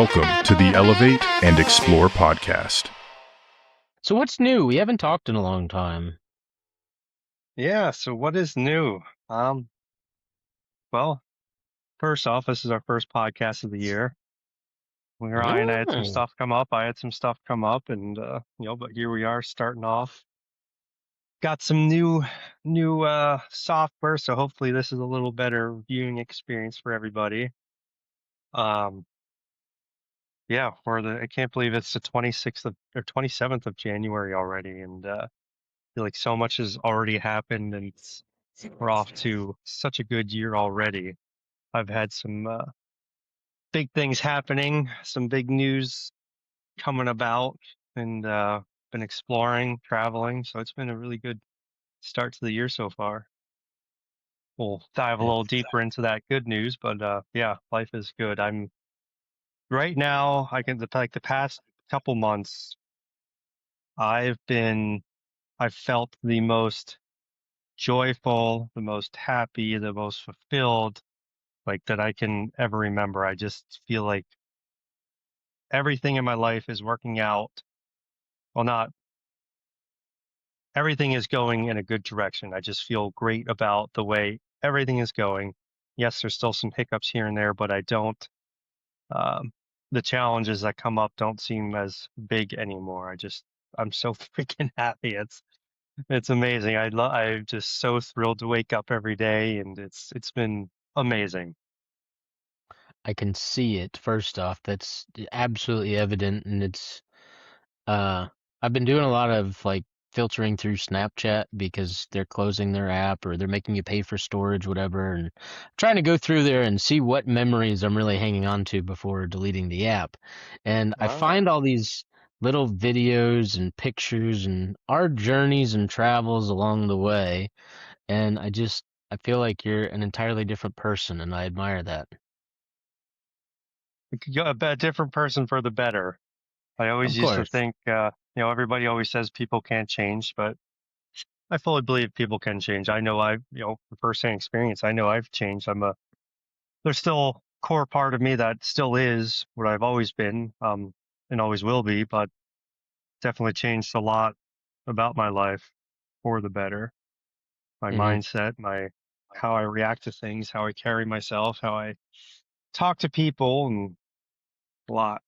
Welcome to the Elevate and Explore podcast. So what's new? We haven't talked in a long time. Yeah, so what is new? Well, first off, this is our first podcast of the year. Ryan, I had some Oh, stuff come up. I had some stuff come up, and but here we are starting off. Got some new software, so hopefully this is a little better viewing experience for everybody. Um, yeah, I can't believe it's the 26th of or 27th of January already, and I feel like so much has already happened, and we're off to such a good year already. I've had some big things happening, some big news coming about, and been exploring, traveling. So it's been a really good start to the year so far. We'll dive a little deeper into that good news, but yeah, life is good. I'm right now. Like the past couple months, I've felt the most joyful, the most happy, the most fulfilled, like that I can ever remember. I just feel like everything in my life is working out. Well, not everything is going in a good direction. I just feel great about the way everything is going. Yes, there's still some hiccups here and there, but I don't, um, the challenges that come up don't seem as big anymore. I'm so freaking happy. It's amazing. I'm just so thrilled to wake up every day, and it's been amazing. I can see it. First off, that's absolutely evident, and uh I've been doing a lot of like filtering through Snapchat because they're closing their app or they're making you pay for storage, whatever, and trying to go through there and see what memories I'm really hanging on to before deleting the app. And I Ah, find all these little videos and pictures and our journeys and travels along the way. And I feel like you're an entirely different person, and I admire that. a different person for the better. I always Of used to course. think, everybody always says people can't change, but I fully believe people can change. I know from firsthand experience, I know I've changed. There's still a core part of me that still is what I've always been, and always will be, but definitely changed a lot about my life for the better. My Hmm. mindset, how I react to things, how I carry myself, how I talk to people, and a lot.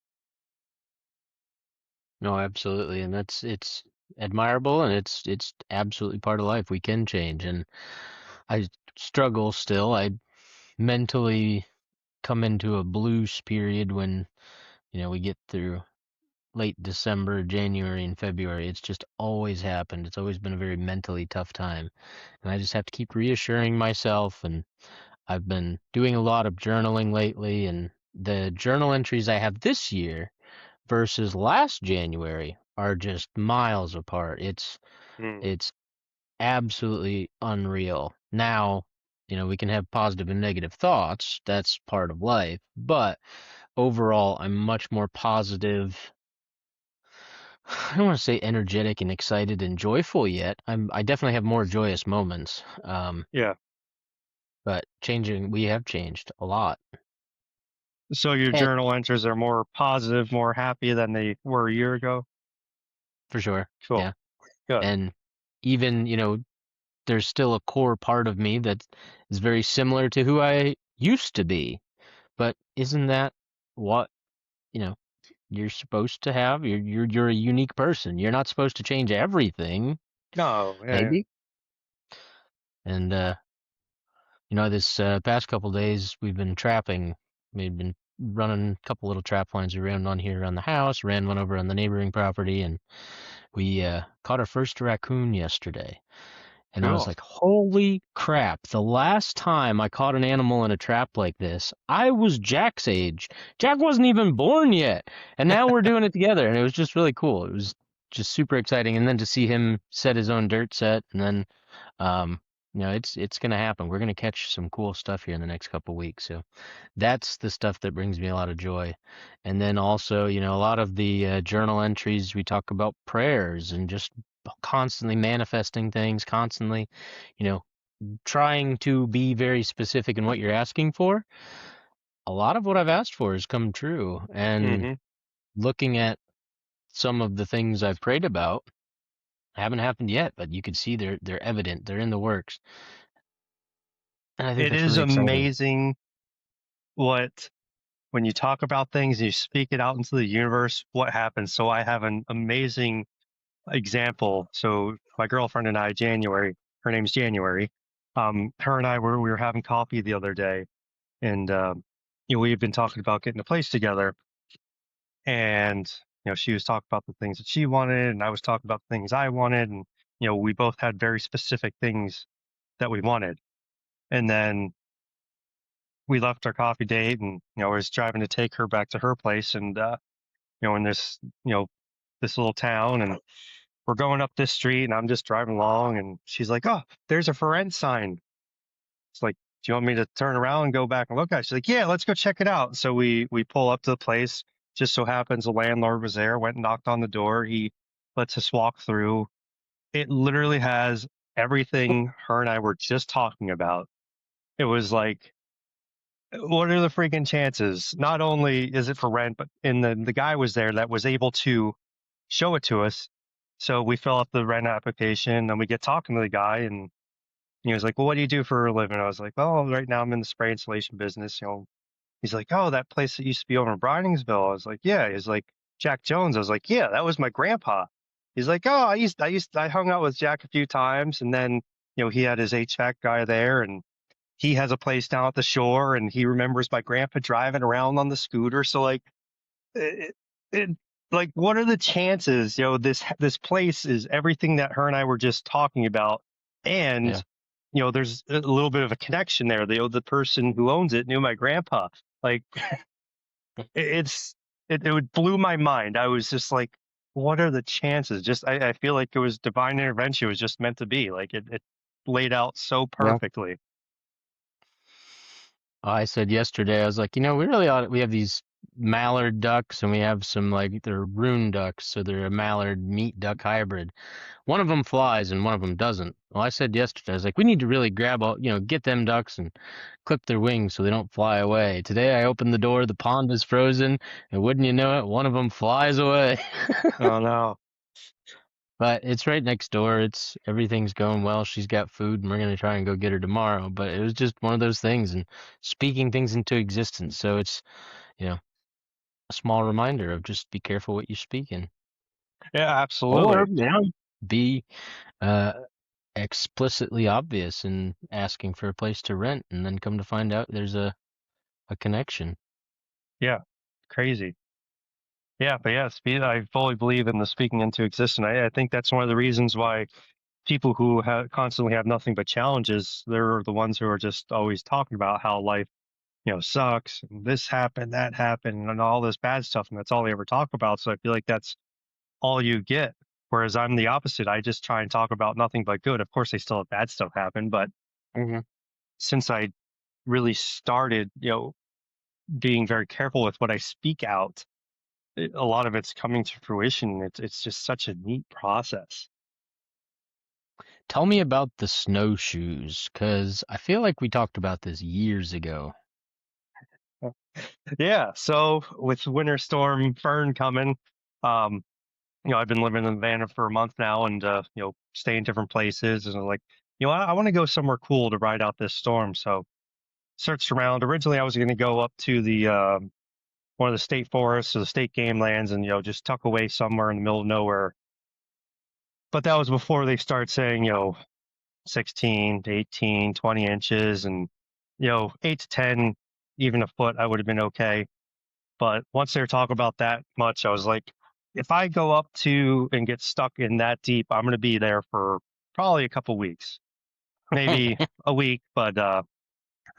No, absolutely, and it's admirable, and it's absolutely part of life. We can change, and I struggle still. I mentally come into a blues period when we get through late December, January, and February. It's just always happened. It's always been a very mentally tough time, and I just have to keep reassuring myself. And I've been doing a lot of journaling lately, and the journal entries I have this year versus last January are just miles apart. Mm. It's absolutely unreal. Now, we can have positive and negative thoughts. That's part of life. But overall, I'm much more positive. I don't want to say energetic and excited and joyful yet. I definitely have more joyous moments. Yeah. But we have changed a lot. So your And journal entries are more positive, more happy than they were a year ago? for sure. Cool. Yeah. Good. And even, there's still a core part of me that is very similar to who I used to be. But isn't that what, you know, you're supposed to have? You're a unique person. You're not supposed to change everything, No, yeah. maybe. And this past couple days we've been trapping. We've been running a couple little trap lines around on here around the house, ran one over on the neighboring property, and we caught our first raccoon yesterday. And I was Cool. like, holy crap. The last time I caught an animal in a trap like this, I was Jack's age. Jack wasn't even born yet. And now we're doing it together. And it was just really cool. It was just super exciting. And then to see him set his own dirt set. And then, um, it's going to happen. We're going to catch some cool stuff here in the next couple weeks. So that's the stuff that brings me a lot of joy. And then also, a lot of the journal entries, we talk about prayers and just constantly manifesting things, constantly, you know, trying to be very specific in what you're asking for. a lot of what I've asked for has come true. And Hmm. looking at some of the things I've prayed about haven't happened yet, but you can see they're evident. They're in the works. And I think It that's is really exciting. amazing what when you talk about things and you speak it out into the universe, what happens. So I have an amazing example. So my girlfriend and I, January, her name's January. Her and I we were having coffee the other day, and we had been talking about getting a place together, and she was talking about the things that she wanted, and I was talking about the things I wanted, and we both had very specific things that we wanted, and then we left our coffee date, and I was driving to take her back to her place, and in this this little town, and we're going up this street, and I'm just driving along, and she's like, "Oh, there's a for rent sign." It's like, "Do you want me to turn around and go back and look at it?" She's like, "Yeah, let's go check it out." So we pull up to the place. Just so happens the landlord was there. Went and knocked on the door. He lets us walk through. It literally has everything her and I were just talking about. It was like, what are the freaking chances? Not only is it for rent, but the guy was there that was able to show it to us. So we fill out the rent application and we get talking to the guy, and he was like, "Well, what do you do for a living?" I was like, "Oh, right now I'm in the spray installation business." He's like, "Oh, that place that used to be over in Briningsville." I was like, "Yeah." He's like, "Jack Jones." I was like, "Yeah, that was my grandpa." He's like, "Oh, I hung out with Jack a few times, and then he had his HVAC guy there, and he has a place down at the shore, and he remembers my grandpa driving around on the scooter." So like, it, it like, what are the chances? This place is everything that her and I were just talking about, and Yeah. there's a little bit of a connection there. The person who owns it knew my grandpa. Like, it would blew my mind. I was just like, what are the chances? Just I feel like it was divine intervention. It was just meant to be. Like it laid out so Yeah. perfectly. I said yesterday, I was like, we really we have these mallard ducks and we have some like they're rune ducks, so they're a mallard meat duck hybrid. One of them flies and one of them doesn't. Well, I said yesterday, I was like, we need to really grab all, get them ducks and clip their wings so they don't fly away. Today I opened the door, the pond is frozen, and wouldn't you know it, one of them flies away. Oh no. But it's right next door. Everything's going well. She's got food, and we're gonna try and go get her tomorrow. But it was just one of those things, and speaking things into existence. So it's you know a small reminder of just be careful what you speak in, Yeah, or absolutely. be uh, explicitly obvious in asking for a place to rent, and then come to find out there's a connection. Yeah, crazy. Yeah, but yeah, I fully believe in the speaking into existence. I think that's one of the reasons why people who constantly have nothing but challenges, they're the ones who are just always talking about how life, sucks, and this happened, that happened, and all this bad stuff, and that's all they ever talk about. So I feel like that's all you get. Whereas I'm the opposite. I just try and talk about nothing but good. Of course, they still have bad stuff happen, but Hmm. since I really started, being very careful with what I speak out, a lot of it's coming to fruition. It's just such a neat process. Tell me about the snowshoes, because I feel like we talked about this years ago. Yeah. So with Winter Storm Fern coming, um, I've been living in Savannah for a month now, and stay in different places, and I'm like, I want to go somewhere cool to ride out this storm. So searched around. Originally, I was going to go up to the one of the state forests or the state game lands, and just tuck away somewhere in the middle of nowhere. But that was before they start saying 16 to 18, 20 inches, and 8 to 10, even a foot, I would have been okay. But once they were talking about that much, I was like, if I go up to and get stuck in that deep, I'm going to be there for probably a couple weeks, maybe a week. But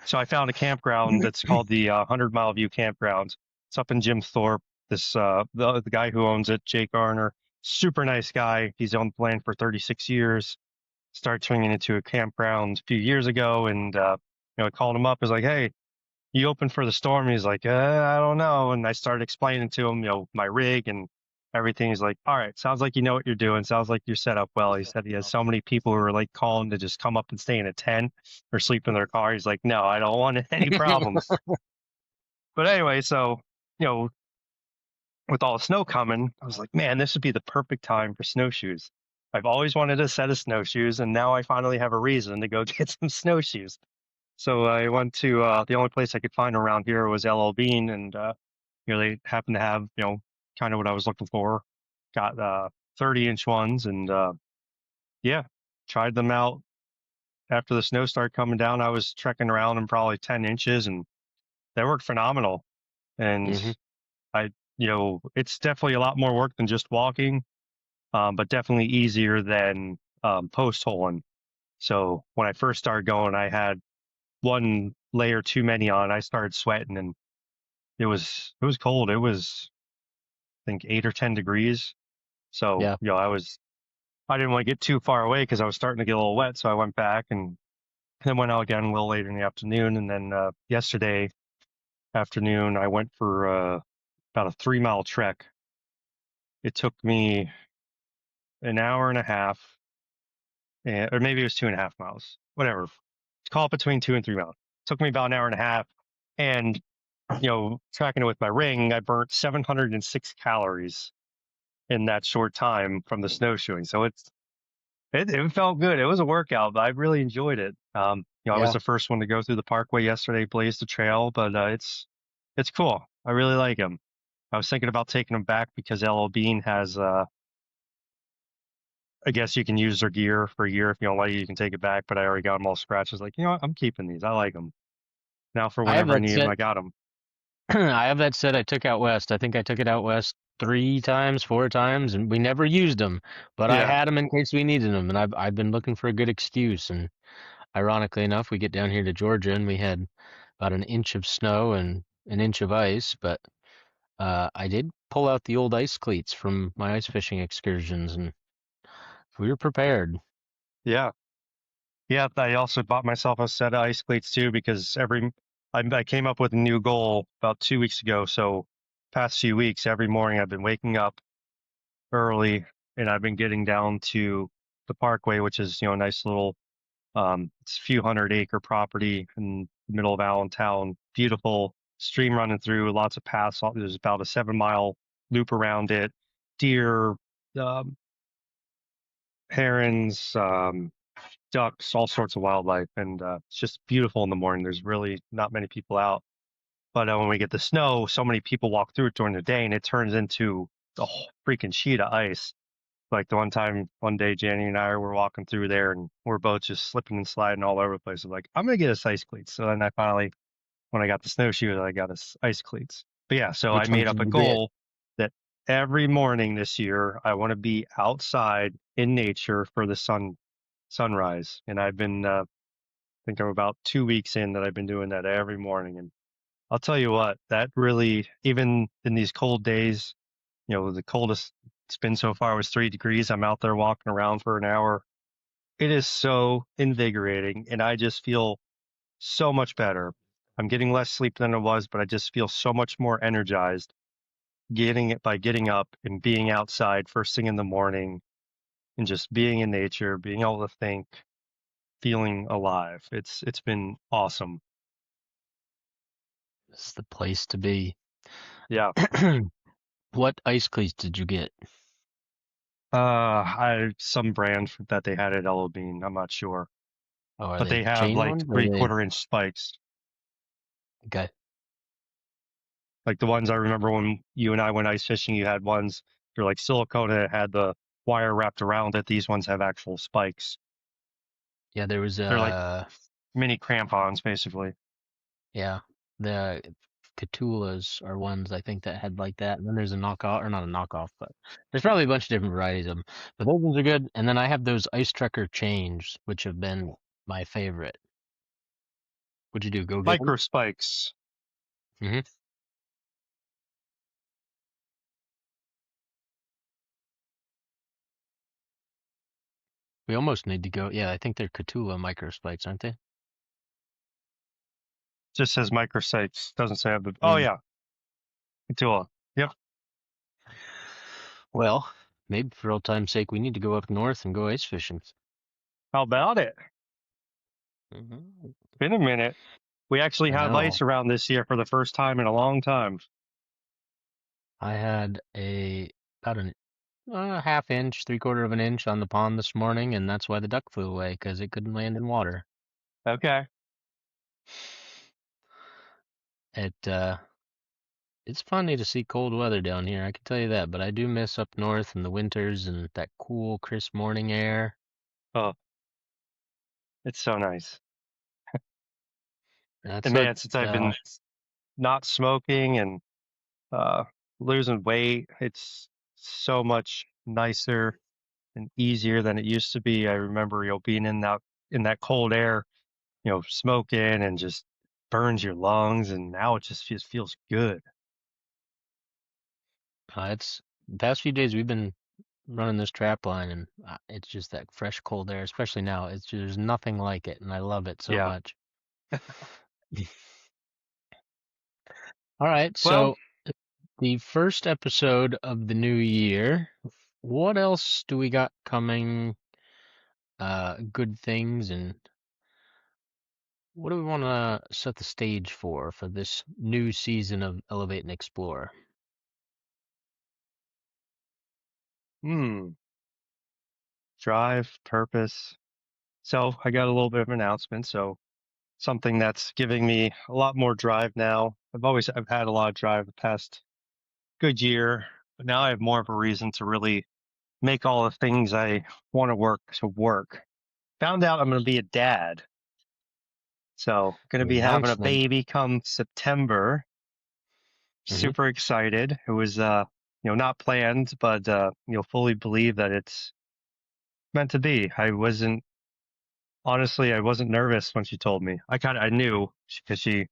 so I found a campground that's called the 100 Mile View Campground. It's up in Jim Thorpe. This the guy who owns it, Jake Garner, super nice guy. He's owned the land for 36 years. Started turning it into a campground a few years ago, and I called him up. I was like, "Hey, you open for the storm?" He's like, "I don't know." And I started explaining to him, my rig and everything. He's like, "All right, sounds like you know what you're doing. Sounds like you're set up well." He said he has so many people who are like calling to just come up and stay in a tent or sleep in their car. He's like, "No, I don't want any problems." But anyway, so you know, with all the snow coming, I was like, man, this would be the perfect time for snowshoes. I've always wanted a set of snowshoes, and now I finally have a reason to go get some snowshoes. So I went to the only place I could find around here was LL Bean, and they happened to have kind of what I was looking for. Got 30-inch ones, and yeah, tried them out after the snow started coming down. I was trekking around in probably 10 inches, and they worked phenomenal. And Hmm. I, it's definitely a lot more work than just walking, but definitely easier than post holing. So when I first started going, I had one layer too many on. I started sweating, and it was cold. It was, I think, 8 or 10 degrees. So Yeah. I didn't want to get too far away because I was starting to get a little wet. So I went back and then went out again a little later in the afternoon. And then yesterday afternoon, I went for about a 3 mile trek. It took me an hour and a half, or maybe it was 2.5 miles, whatever. Call it between 2 and 3 miles. It took me about an hour and a half. And, tracking it with my ring, I burnt 706 calories in that short time from the snowshoeing. So it felt good. It was a workout, but I really enjoyed it. I was Yeah. the first one to go through the parkway yesterday, blazed the trail, but it's cool. I really like them. I was thinking about taking them back because LL Bean has, I guess you can use their gear for a year. If you don't like it, you can take it back. But I already got them all scratched. I was like, what? I'm keeping these. I like them. Now for I have whenever I that need them, set. I got them. I have that set I took out west. I think I took it out west 3 times, 4 times, and we never used them. But I Yeah. had them in case we needed them, and I've been looking for a good excuse. And ironically enough, we get down here to Georgia, and we had about an inch of snow and an inch of ice. But I did pull out the old ice cleats from my ice fishing excursions, and we were prepared. Yeah. Yeah. I also bought myself a set of ice cleats too because I came up with a new goal about 2 weeks ago. So past few weeks, every morning I've been waking up early, and I've been getting down to the parkway, which is, a nice little, it's a few 100-acre property in the middle of Allentown. Beautiful stream running through, lots of paths. There's about a 7 mile loop around it. Deer, um, herons, ducks, all sorts of wildlife. And it's just beautiful in the morning. There's really not many people out. But when we get the snow, so many people walk through it during the day, and it turns into a whole freaking sheet of ice. Like the one day, Janny and I were walking through there, and we're both just slipping and sliding all over the place. I'm like, I'm gonna get us ice cleats. So then when I got the snowshoes, I got us ice cleats. But yeah, so I Which ones made up did a you get? goal that every morning this year I want to be outside in nature for the sunrise. And I've been, I think I'm about 2 weeks in that I've been doing that every morning. And I'll tell you what, that really, even in these cold days, the coldest it's been so far was 3 degrees. I'm out there walking around for an hour. It is so invigorating, and I just feel so much better. I'm getting less sleep than I was, but I just feel so much more energized getting it by getting up and being outside first thing in the morning and just being in nature, being able to think, feeling alive. It's been awesome. This is the place to be. Yeah. What ice cleats did you get? I some brand that they had at Elo Bean. I'm not sure, Oh, are but they they the have chain like ones? Or are three they quarter inch spikes. okay? Like the ones I remember when you and I went ice fishing, you had ones, they're like silicone and it had the wire wrapped around it. These ones have actual spikes. Yeah, there was They're like mini crampons, basically. yeah, the Catulas are ones I think that had like that. And then there's a knockoff, or not a knockoff, but there's probably a bunch of different varieties of them. But those ones are good. And then I have those Ice Trekker chains, which have been my favorite. What'd you do? Go get them? Micro spikes. Hmm. We almost need to go. Yeah, I think they're Catula micro spikes, aren't they? Just says micro spikes. Doesn't say have the. Oh, Mm. yeah. Tula. Yep. Well, maybe for old time's sake, we need to go up north and go ice fishing. How about it? Hmm. Been a minute. We actually I have know. ice around this year for the first time in a long time. I had about a half inch, three-quarter of an inch on the pond this morning, and that's why the duck flew away because it couldn't land in water. Okay. It it's funny to see cold weather down here, I can tell you that, but I do miss up north in the winters and that cool, crisp morning air. Oh, it's so nice. That's And what man, since I've been not smoking and uh, losing weight, it's so much nicer and easier than it used to be. I remember, being in that cold air, smoking and just burns your lungs, and now it just feels good. it's the past few days we've been running this trap line, and it's just that fresh, cold air, especially now. There's nothing like it, and I love it so Yeah. much. All right, Well, so the first episode of the new year. What else do we got coming? Good things, and what do we want to set the stage for this new season of Elevate and Explore? hmm, drive, purpose. So I got a little bit of an announcement. So something that's giving me a lot more drive now. I've had a lot of drive the past good year, but now I have more of a reason to really make all the things I want to work to work. Found out I'm going to be a dad. So going to The be having a announcement. baby come September. Hmm. Super excited. It was not planned, but fully believe that it's meant to be. I wasn't nervous when she told me. I knew because we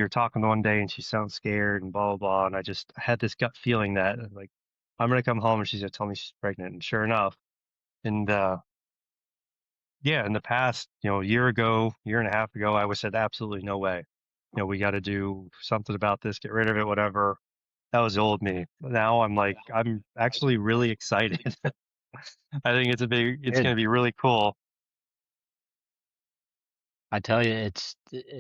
were talking the one day and she sounded scared and blah, blah, blah. And I just had this gut feeling that like, I'm going to come home and she's going to tell me she's pregnant. And sure enough, and yeah, in the past, year and a half ago, I was said absolutely no way. We got to do something about this, get rid of it, whatever. That was the old me. Now I'm actually really excited. I think it's going Good. to be really cool. I tell you, it's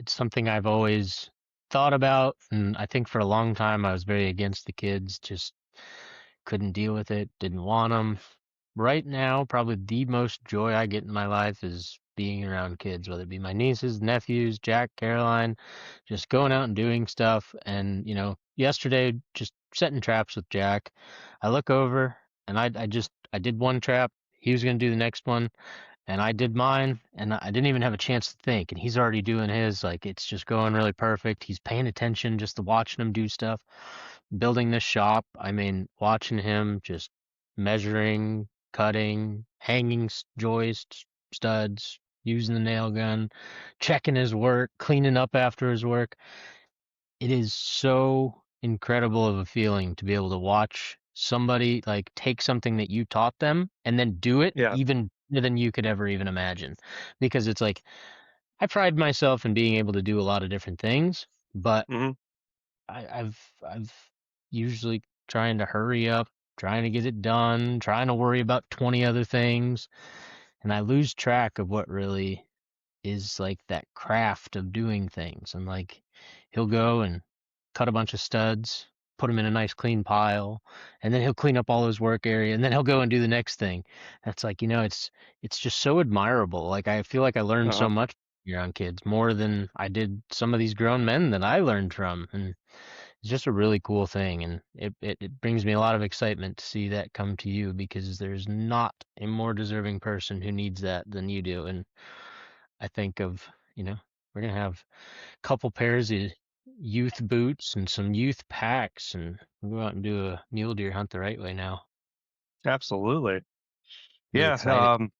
something I've always thought about, and I think for a long time I was very against the kids. Just couldn't deal with it, didn't want them. Right now, probably the most joy I get in my life is being around kids, whether it be my nieces, nephews, Jack, Caroline, just going out and doing stuff. And, yesterday, just setting traps with Jack, I look over and I did one trap. He was going to do the next one, and I did mine, and I didn't even have a chance to think. And he's already doing his. Like, it's just going really perfect. He's paying attention just to watching him do stuff. Building this shop, I mean, watching him just measuring, cutting, hanging joists, studs, using the nail gun, checking his work, cleaning up after his work. It is so incredible of a feeling to be able to watch somebody like take something that you taught them and then do it Yeah. even better than you could ever even imagine. Because it's like I pride myself in being able to do a lot of different things, but Hmm. I've usually trying to hurry up, trying to get it done, trying to worry about 20 other things, and I lose track of what really is like that craft of doing things. And like he'll go and cut a bunch of studs, put them in a nice clean pile, and then he'll clean up all his work area, and then he'll go and do the next thing. That's like, it's just so admirable. Like I feel like I learned so Uh-huh. much around kids, more than I did some of these grown men that I learned from. And it's just a really cool thing, and it brings me a lot of excitement to see that come to you because there's not a more deserving person who needs that than you do. And I think of, we're gonna have a couple pairs of youth boots and some youth packs, and we'll go out and do a mule deer hunt the right way now. Absolutely. Really Yeah. excited.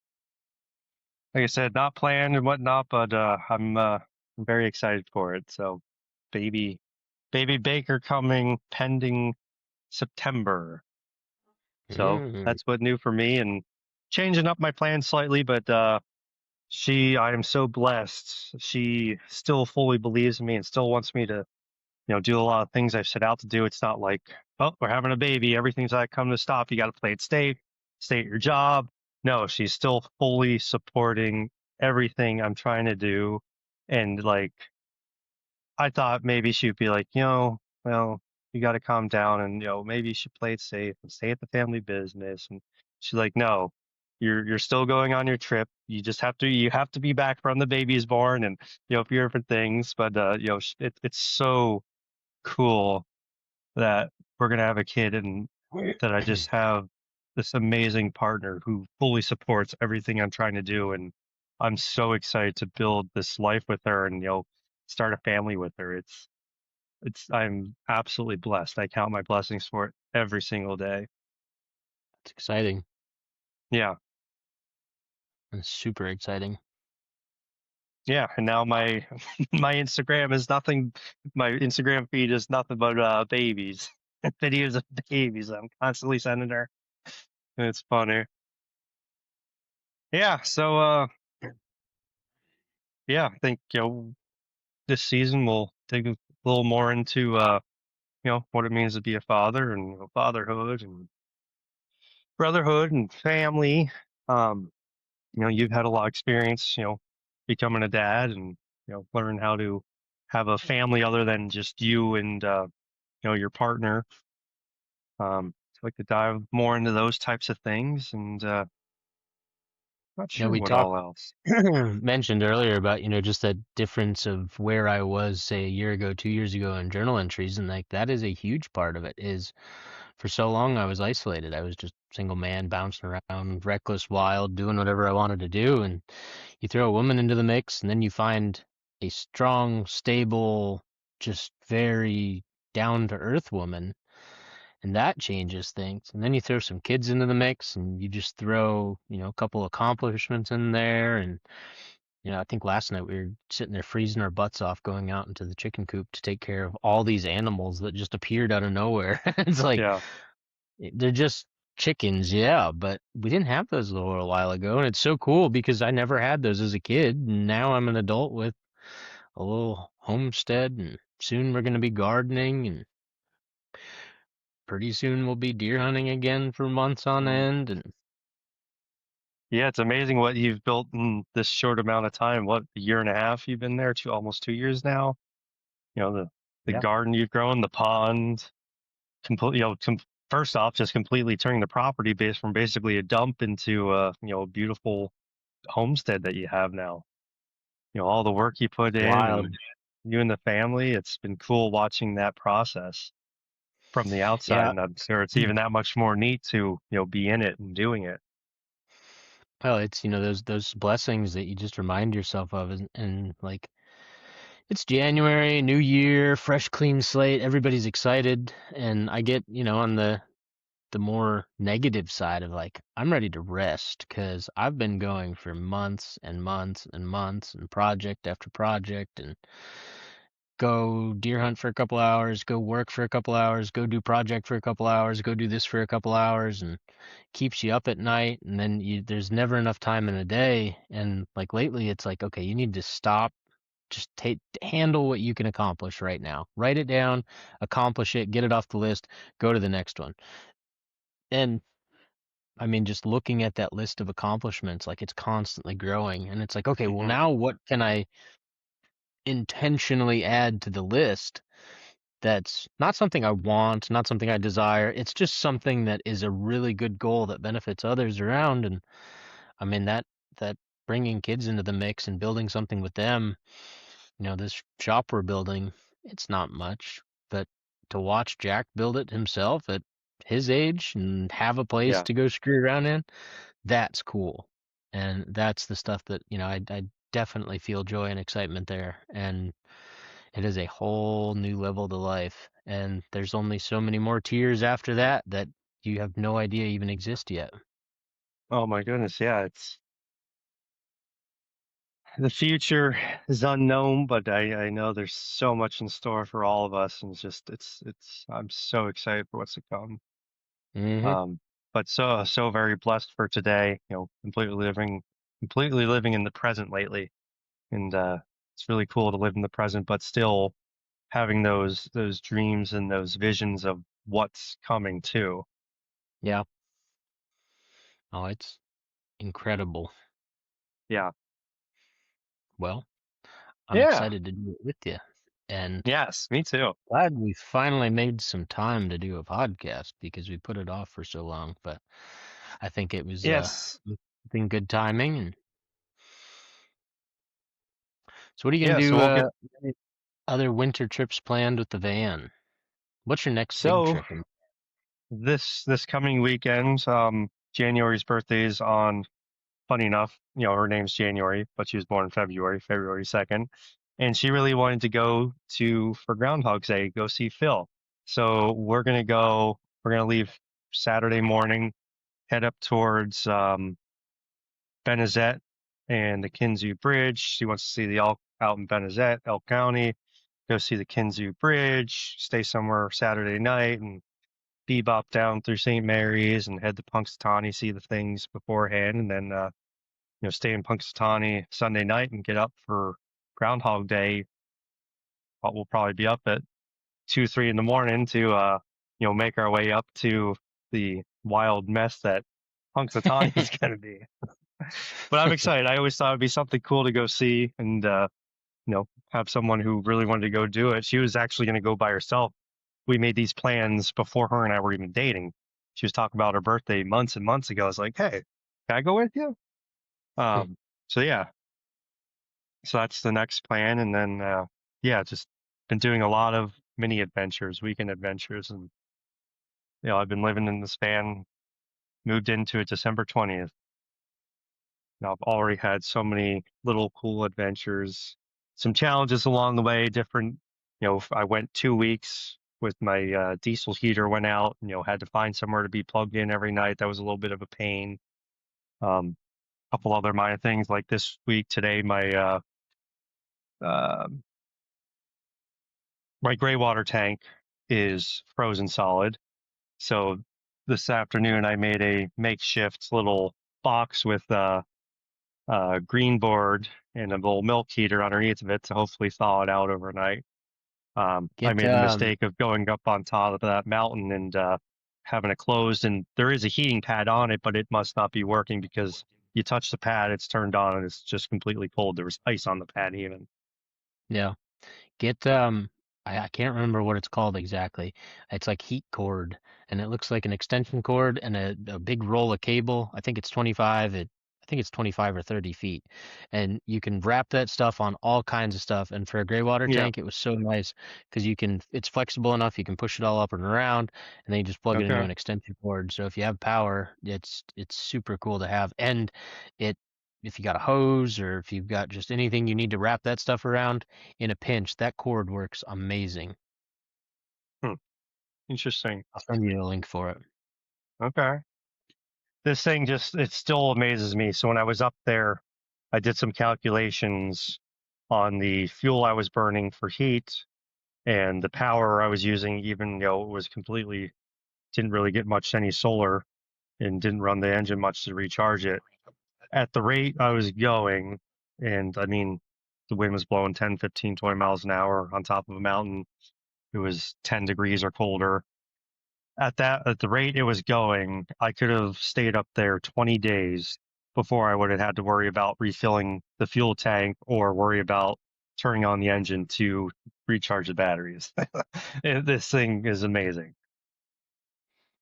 Like I said, not planned and whatnot, but I'm very excited for it. So baby baby Baker coming pending September. So Mm, that's what new for me and changing up my plans slightly, but I am so blessed. She still fully believes in me and still wants me to, do a lot of things I've set out to do. It's not like, oh, we're having a baby, everything's like come to stop. You got to play it safe, stay at your job. No, she's still fully supporting everything I'm trying to do, and like I thought maybe she'd be like, well, you got to calm down, and maybe you should play it safe and stay at the family business. And she's like, no, you're still going on your trip. You have to be back from the baby's born, and a few different things. But it's so cool that we're gonna have a kid, and that I just have this amazing partner who fully supports everything I'm trying to do, and I'm so excited to build this life with her, and start a family with her. I'm absolutely blessed. I count my blessings for it every single day. It's exciting. Yeah. It's super exciting. Yeah. And now my my Instagram is nothing my Instagram feed is nothing but babies. Videos of babies I'm constantly sending her. And it's funny. Yeah, so yeah, I think this season we'll dig a little more into what it means to be a father, and fatherhood and brotherhood and family. Um you've had a lot of experience, becoming a dad, and learn how to have a family other than just you and your partner. So I like to dive more into those types of things, and not You know, sure we what talked all else. mentioned earlier about, just that difference of where I was, say, a year ago, 2 years ago in journal entries, and like that is a huge part of it. Is for so long I was isolated. I was just single man bouncing around, reckless, wild, doing whatever I wanted to do. And you throw a woman into the mix, and then you find a strong, stable, just very down to earth woman, and that changes things. And then you throw some kids into the mix, and you just throw, a couple accomplishments in there. And I think last night we were sitting there freezing our butts off, going out into the chicken coop to take care of all these animals that just appeared out of nowhere. It's like Yeah. they're just chickens, yeah, but we didn't have those a little while ago, and it's so cool because I never had those as a kid, and now I'm an adult with a little homestead, and soon we're going to be gardening, and pretty soon we'll be deer hunting again for months on Mm. end. And Yeah, it's amazing what you've built in this short amount of time. What, a year and a half you've been there, almost 2 years now? The yeah, garden you've grown, the pond, complete, first off, just completely turning the property base from basically a dump into a beautiful homestead that you have now. All the work you put in, wild. and you and the family, it's been cool watching that process from the outside, Yeah. and I'm sure it's even that much more neat to, be in it and doing it. Well, it's those blessings that you just remind yourself of, and like it's January, new year, fresh clean slate, everybody's excited, and I get, on the more negative side of like I'm ready to rest because I've been going for months and months and months and project after project, and go deer hunt for a couple hours, go work for a couple hours, go do project for a couple hours, go do this for a couple hours, and keeps you up at night. And then there's never enough time in a day. And like lately it's like, okay, you need to stop, just handle what you can accomplish right now, write it down, accomplish it, get it off the list, go to the next one. And I mean, just looking at that list of accomplishments, like it's constantly growing. And it's like, okay, well, Hmm. now what can I intentionally add to the list that's not something I want, not something I desire? It's just something that is a really good goal that benefits others around. And I mean, that bringing kids into the mix and building something with them, this shop we're building, it's not much, but to watch Jack build it himself at his age and have a place Yeah. to go screw around in, that's cool. And that's the stuff that, I definitely feel joy and excitement there. And it is a whole new level to life. And there's only so many more tiers after that that you have no idea even exist yet. Oh my goodness. Yeah. The future is unknown, but I know there's so much in store for all of us, and I'm so excited for what's to come. Hmm. Um, but so very blessed for today. Completely living in the present lately, and it's really cool to live in the present, but still having those dreams and those visions of what's coming too. Yeah. Oh, it's incredible. Yeah. Well, I'm Yeah. excited to do it with you. And Yes, me too. glad we finally made some time to do a podcast because we put it off for so long. But I think it was Yes. been good timing. And so, what are you gonna Yeah, so do? we'll get Any other winter trips planned with the van? What's your next big so trip? And this coming weekend, January's birthday is on, funny enough, her name's January, but she was born in February 2nd. And she really wanted to go to, for Groundhog's Day, go see Phil. So we're gonna leave Saturday morning, head up towards Benezet and the Kinzu Bridge. She wants to see the Elk out in Benezet, Elk County, go see the Kinzu Bridge, stay somewhere Saturday night, and bebop down through St. Mary's and head to Punxsutawney, see the things beforehand, and then stay in Punxsutawney Sunday night and get up for Groundhog Day. We'll probably be up at 2, 3 in the morning to make our way up to the wild mess that Punxsutawney is going to be. But I'm excited. I always thought it'd be something cool to go see and have someone who really wanted to go do it. She was actually going to go by herself. We made these plans before her and I were even dating. She was talking about her birthday months and months ago. I was like, hey, can I go with you? So yeah, so that's the next plan. And then, just been doing a lot of mini adventures, weekend adventures. And, I've been living in this van, moved into it December 20th. Now I've already had so many little cool adventures, some challenges along the way, different, I went 2 weeks with my diesel heater went out, had to find somewhere to be plugged in every night. That was a little bit of a pain. Couple other minor things like this week today, uh, my gray water tank is frozen solid. So this afternoon I made a makeshift little box with green board and a little milk heater underneath of it to hopefully thaw it out overnight. I get made the mistake of going up on top of that mountain and having it closed, and there is a heating pad on it, but it must not be working because you touch the pad, it's turned on, and it's just completely cold. There was ice on the pad even. yeah. Get I can't remember what it's called exactly. It's like heat cord, and it looks like an extension cord and a big roll of cable. I think it's 25 or 30 feet. And you can wrap that stuff on all kinds of stuff. And for a gray water Yeah. tank, it was so nice because it's flexible enough, you can push it all up and around, and then you just plug it into Okay. an extension cord. So if you have power, it's super cool to have. And it if you got a hose or if you've got just anything you need to wrap that stuff around, in a pinch, that cord works amazing. Hmm. Interesting. I'll send you a link for it. Okay. This thing it still amazes me. So when I was up there, I did some calculations on the fuel I was burning for heat and the power I was using, even though it was completely, didn't really get much any solar and didn't run the engine much to recharge it. At the rate I was going, and I mean, the wind was blowing 10, 15, 20 miles an hour on top of a mountain. It was 10 degrees or colder. At the rate it was going, I could have stayed up there 20 days before I would have had to worry about refilling the fuel tank or worry about turning on the engine to recharge the batteries. This thing is amazing.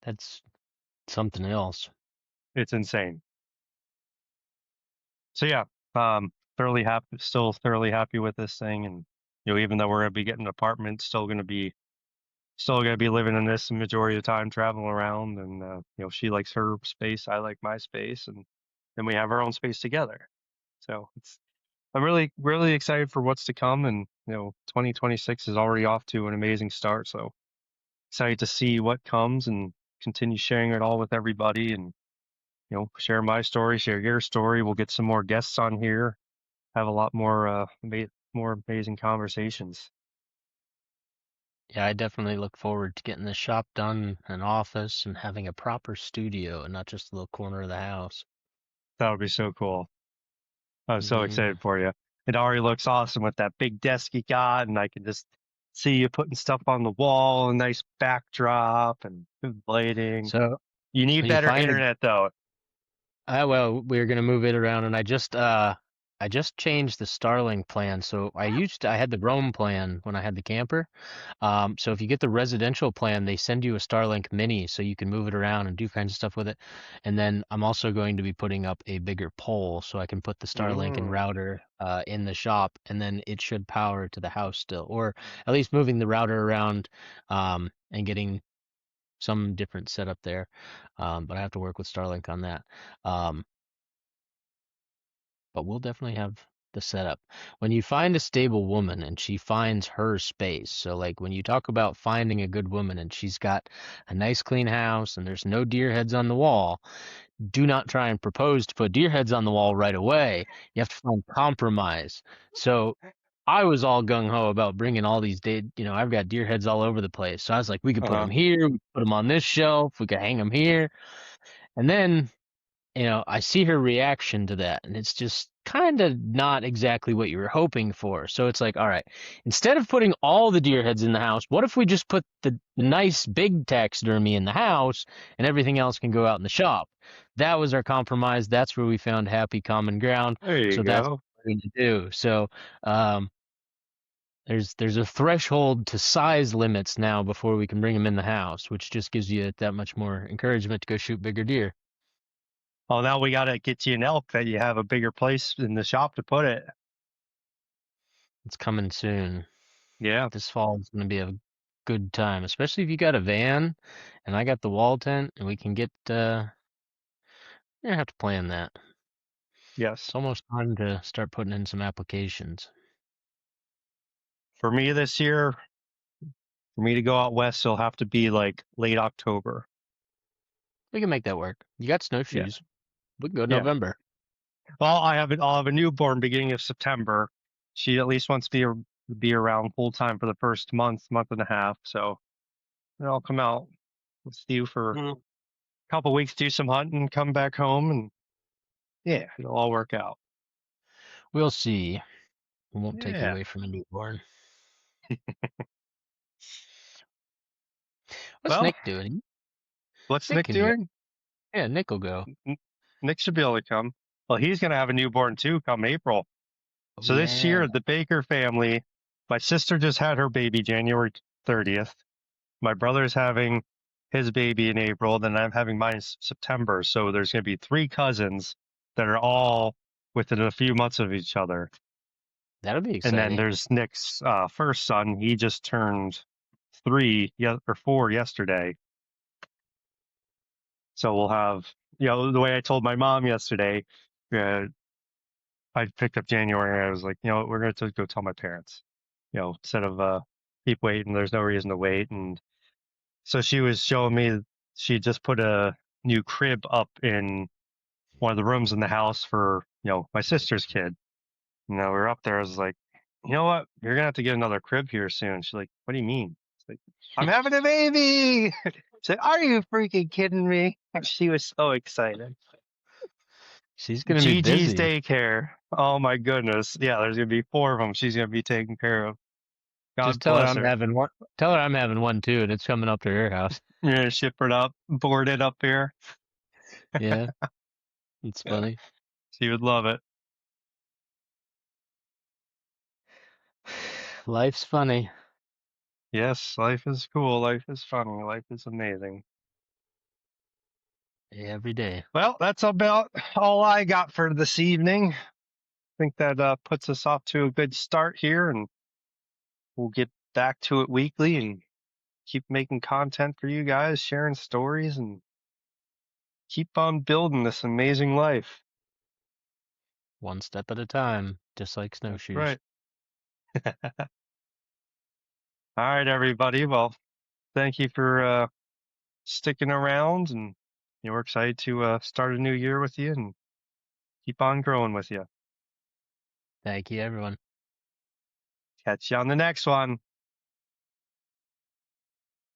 That's something else. It's insane. So yeah, still thoroughly happy with this thing. And even though we're gonna be getting an apartment, still gonna be living in this the majority of the time, traveling around. And she likes her space, I like my space, and then we have our own space together. So I'm really really excited for what's to come. And 2026 is already off to an amazing start. So excited to see what comes and continue sharing it all with everybody. And share my story, share your story. We'll get some more guests on here, have a lot more more amazing conversations. Yeah, I definitely look forward to getting the shop done, an office, and having a proper studio and not just a little corner of the house. That would be so cool. I'm so Yeah. excited for you. It already looks awesome with that big desk you got, and I can just see you putting stuff on the wall, a nice backdrop, and good lighting. So You need when you better find a internet though. well, we're gonna move it around, and I just I just changed the Starlink plan. So I had the Roam plan when I had the camper. So if you get the residential plan, they send you a Starlink Mini so you can move it around and do kinds of stuff with it. And then I'm also going to be putting up a bigger pole so I can put the Starlink and Mm. router in the shop, and then it should power to the house still, or at least moving the router around and getting some different setup there. But I have to work with Starlink on that. Um, but we'll definitely have the setup. When you find a stable woman and she finds her space, so like when you talk about finding a good woman and she's got a nice clean house and there's no deer heads on the wall, do not try and propose to put deer heads on the wall right away. You have to find compromise. So I was all gung ho about bringing all these I've got deer heads all over the place. So I was like, we could put Uh-huh. them here, we could put them on this shelf, we could hang them here. And then I see her reaction to that, and it's just kind of not exactly what you were hoping for. So it's like, all right, instead of putting all the deer heads in the house, what if we just put the nice big taxidermy in the house and everything else can go out in the shop? That was our compromise. That's where we found happy common ground. There you So that's go. what we're going to do. So um, there's a threshold to size limits now before we can bring them in the house, which just gives you that much more encouragement to go shoot bigger deer. Well, now we got to get you an elk that you have a bigger place in the shop to put it. It's coming soon. Yeah. This fall is going to be a good time, especially if you got a van and I got the wall tent and we can get, you have to plan that. Yes. It's almost time to start putting in some applications. For me this year, for me to go out west, it'll have to be like late October. We can make that work. You got Yeah. snowshoes. We can go Yeah. November. Well, I'll have a newborn beginning of September. She at least wants to be around full time for the first month and a half. So then I'll come out with you for a Mm. couple weeks, do some hunting, come back home, and yeah, it'll all work out. We'll see. We won't take you Yeah. away from a newborn. What's Well, Nick doing? what's Nick Nick can go. doing? Yeah, Nick will go. Nick should be able to come. Well, he's going to have a newborn too come April. Oh, So this yeah. year, the Baker family, my sister just had her baby January 30th. My brother's having his baby in April. Then I'm having mine in September. So there's going to be 3 cousins that are all within a few months of each other. That'll be And then exciting. there's Nick's first son. He just turned 4 yesterday. So we'll have, the way I told my mom yesterday, uh, I picked up January. I was like, we're going to go tell my parents, instead of keep waiting. There's no reason to wait. And so she was showing me she just put a new crib up in one of the rooms in the house for, my sister's kid. We were up there. I was like, you know what? You're going to have to get another crib here soon. She's like, what do you mean? It's like, I'm having a baby. I said, are you freaking kidding me? She was so excited. She's going to be Gigi's busy. daycare. Oh my goodness. Yeah, there's going to be 4 of them she's going to be taking care of. Just God tell her bless I'm her. having one. Tell her I'm having one too, and it's coming up to her house. You're going to ship it up, board it up here. Yeah, it's Yeah, funny. she would love it. Life's funny. Yes, life is cool. Life is funny. Life is amazing. Every day. Well, that's about all I got for this evening. I think that puts us off to a good start here, and we'll get back to it weekly and keep making content for you guys, sharing stories, and keep on building this amazing life. One step at a time, just like That's snowshoes. right. All right, everybody. Well, thank you for sticking around, and we're excited to start a new year with you and keep on growing with you. Thank you, everyone. Catch you on the next one.